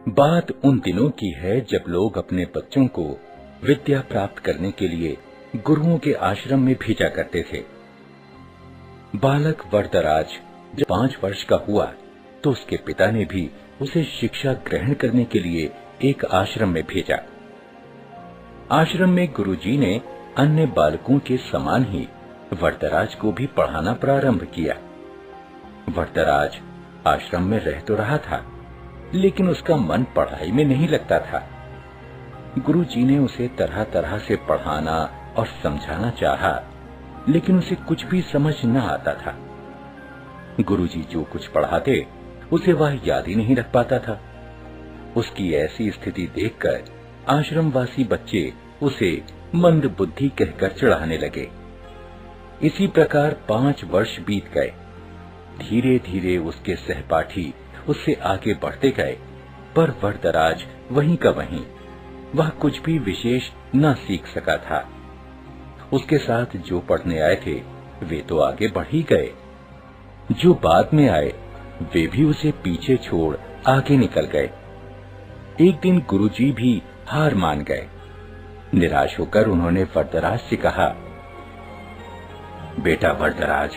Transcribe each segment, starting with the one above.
बात उन दिनों की है जब लोग अपने बच्चों को विद्या प्राप्त करने के लिए गुरुओं के आश्रम में भेजा करते थे। बालक वरदराज जब 5 वर्ष का हुआ तो उसके पिता ने भी उसे शिक्षा ग्रहण करने के लिए एक आश्रम में भेजा। आश्रम में गुरुजी ने अन्य बालकों के समान ही वरदराज को भी पढ़ाना प्रारंभ किया। वरदराज आश्रम में रह तो रहा था, लेकिन उसका मन पढ़ाई में नहीं लगता था। गुरुजी ने उसे तरह तरह से पढ़ाना और समझाना चाहा, लेकिन उसे कुछ भी समझ न आता था। गुरुजी जो कुछ पढ़ाते उसे वह याद ही नहीं रख पाता था। उसकी ऐसी स्थिति देखकर आश्रमवासी बच्चे उसे मंद बुद्धि कहकर चिढ़ाने लगे। इसी प्रकार 5 वर्ष बीत गए। धीरे धीरे उसके सहपाठी उससे आगे बढ़ते गए, पर वरदराज वहीं का वहीं, वह कुछ भी विशेष न सीख सका था। उसके साथ जो पढ़ने आए थे वे तो आगे बढ़ ही गए, जो बाद में आए वे भी उसे पीछे छोड़ आगे निकल गए। एक दिन गुरुजी भी हार मान गए। निराश होकर उन्होंने वरदराज से कहा, बेटा वरदराज,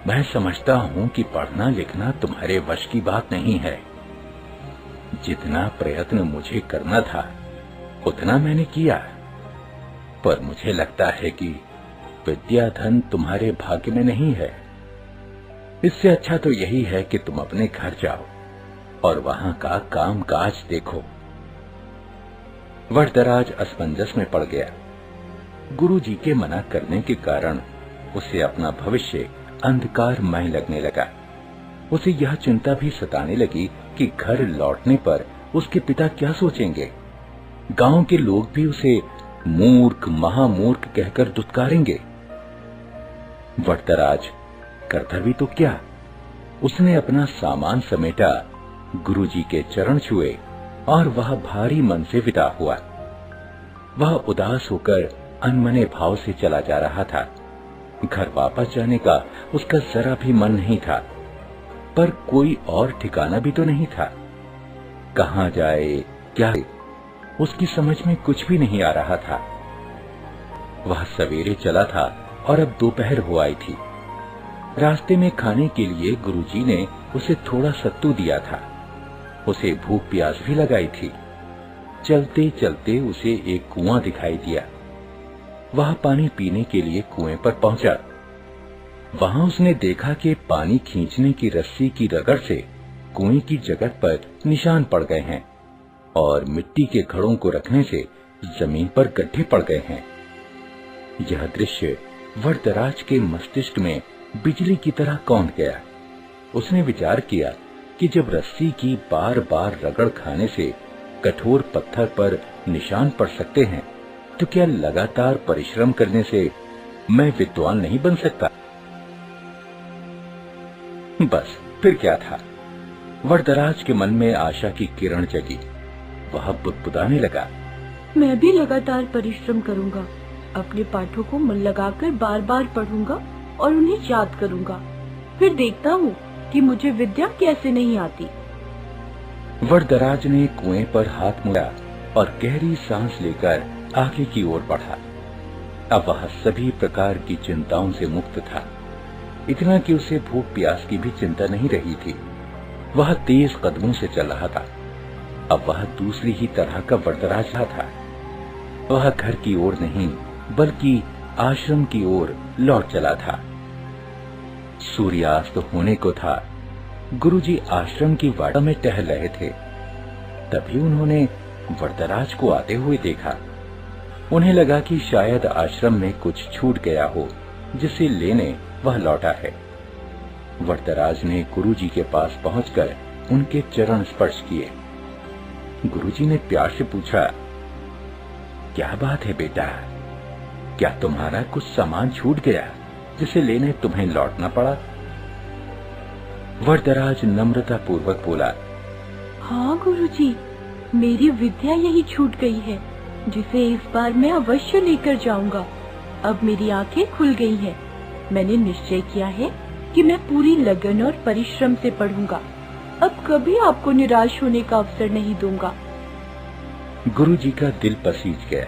मैं समझता हूं कि पढ़ना लिखना तुम्हारे वश की बात नहीं है। जितना प्रयत्न मुझे करना था उतना मैंने किया, पर मुझे लगता है कि विद्या धन तुम्हारे भाग्य में नहीं है। इससे अच्छा तो यही है कि तुम अपने घर जाओ और वहां का काम काज देखो। वरदराज असमंजस में पड़ गया। गुरुजी के मना करने के कारण उसे अपना भविष्य अंधकारमय लगने लगा। उसे यह चिंता भी सताने लगी कि घर लौटने पर उसके पिता क्या सोचेंगे। गांव के लोग भी उसे मूर्ख महामूर्ख कहकर दुत्कारेंगे। वरदराज करता भी तो क्या, उसने अपना सामान समेटा, गुरुजी के चरण छुए और वह भारी मन से विदा हुआ। वह उदास होकर अनमने भाव से चला जा रहा था। घर वापस जाने का उसका जरा भी मन नहीं था, पर कोई और ठिकाना भी तो नहीं था। कहां जाए क्या, उसकी समझ में कुछ भी नहीं आ रहा था। वह सवेरे चला था और अब दोपहर हो आई थी। रास्ते में खाने के लिए गुरुजी ने उसे थोड़ा सत्तू दिया था। उसे भूख प्यास भी लगाई थी। चलते चलते उसे एक कुआं दिखाई दिया। वह पानी पीने के लिए कुएं पर पहुंचा। वहां उसने देखा कि पानी खींचने की रस्सी की रगड़ से कुएं की जगह पर निशान पड़ गए हैं और मिट्टी के घड़ों को रखने से जमीन पर गड्ढे पड़ गए हैं। यह दृश्य वरदराज के मस्तिष्क में बिजली की तरह कौंध गया। उसने विचार किया कि जब रस्सी की बार बार रगड़ खाने से कठोर पत्थर पर निशान पड़ सकते हैं, तो क्या लगातार परिश्रम करने से मैं विद्वान नहीं बन सकता? बस फिर क्या था, वरदराज के मन में आशा की किरण जगी। वह बुदबुदाने लगा, मैं भी लगातार परिश्रम करूंगा, अपने पाठों को मन लगाकर बार बार पढ़ूंगा और उन्हें याद करूंगा। फिर देखता हूँ कि मुझे विद्या कैसे नहीं आती। वरदराज ने कुएं पर हाथ मुड़ा और गहरी सांस लेकर आगे की ओर बढ़ा। अब वह सभी प्रकार की चिंताओं से मुक्त था, इतना कि उसे भूख प्यास की भी चिंता नहीं रही थी। वह तेज कदमों से चल रहा था। अब वह दूसरी ही तरह का वरदराज था। वह घर की ओर नहीं बल्कि आश्रम की ओर लौट चला था। सूर्यास्त होने को था। गुरुजी आश्रम की वाड़ा में टहल रहे थे। तभी उन्होंने वरदराज को आते हुए देखा। उन्हें लगा कि शायद आश्रम में कुछ छूट गया हो, जिसे लेने वह लौटा है। वरदराज ने गुरुजी के पास पहुंचकर उनके चरण स्पर्श किए। गुरुजी ने प्यार से पूछा, क्या बात है बेटा, क्या तुम्हारा कुछ सामान छूट गया जिसे लेने तुम्हें लौटना पड़ा? वरदराज नम्रता पूर्वक बोला, हाँ गुरुजी, मेरी विद्या यही छूट गई है, जिसे इस बार मैं अवश्य लेकर जाऊंगा। अब मेरी आंखें खुल गई हैं। मैंने निश्चय किया है कि मैं पूरी लगन और परिश्रम से पढ़ूंगा। अब कभी आपको निराश होने का अवसर नहीं दूंगा। गुरुजी का दिल पसीज गया।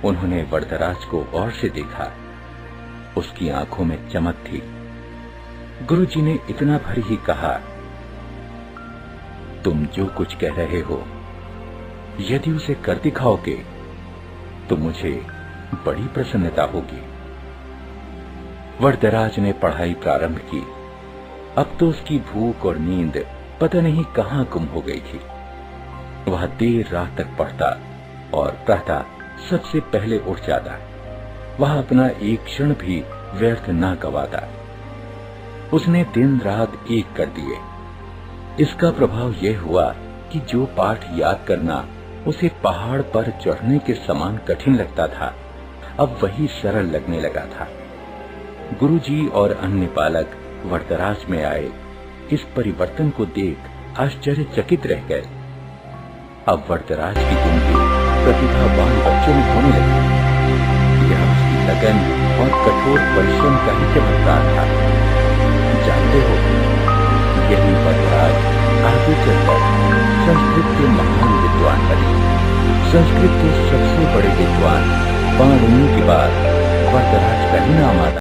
उन्होंने वरदराज को गौर से देखा। उसकी आंखों में चमक थी। गुरुजी ने इतना भर ही कहा, तुम जो कुछ कह रहे हो, यदि उसे कर दिखाओगे तो मुझे बड़ी प्रसन्नता होगी। वरदराज ने पढ़ाई प्रारंभ की। अब तो उसकी भूख और नींद पता नहीं कहां गुम हो गई थी। वह देर रात तक पढ़ता और प्रातः सबसे पहले उठ जाता। वह अपना एक क्षण भी व्यर्थ न गवाता। उसने दिन रात एक कर दिए। इसका प्रभाव यह हुआ कि जो पाठ याद करना उसे पहाड़ पर चढ़ने के समान कठिन लगता था, अब वही सरल लगने लगा था। गुरुजी और अन्य बालक वरदराज में आए इस परिवर्तन को देख आश्चर्यचकित रह गए। अब वरदराज की जिंदगी प्रतिभावान बच्चों में होने लगी। यह उसकी लगन और कठोर परिश्रम का ही चमत्कार था। जानते हो, यही वरदराज आगे चलकर संस्कृत के महान विद्वान बने। संस्कृत के सबसे बड़े विद्वान पाणिनि के बाद वरदराज का ही नाम आता।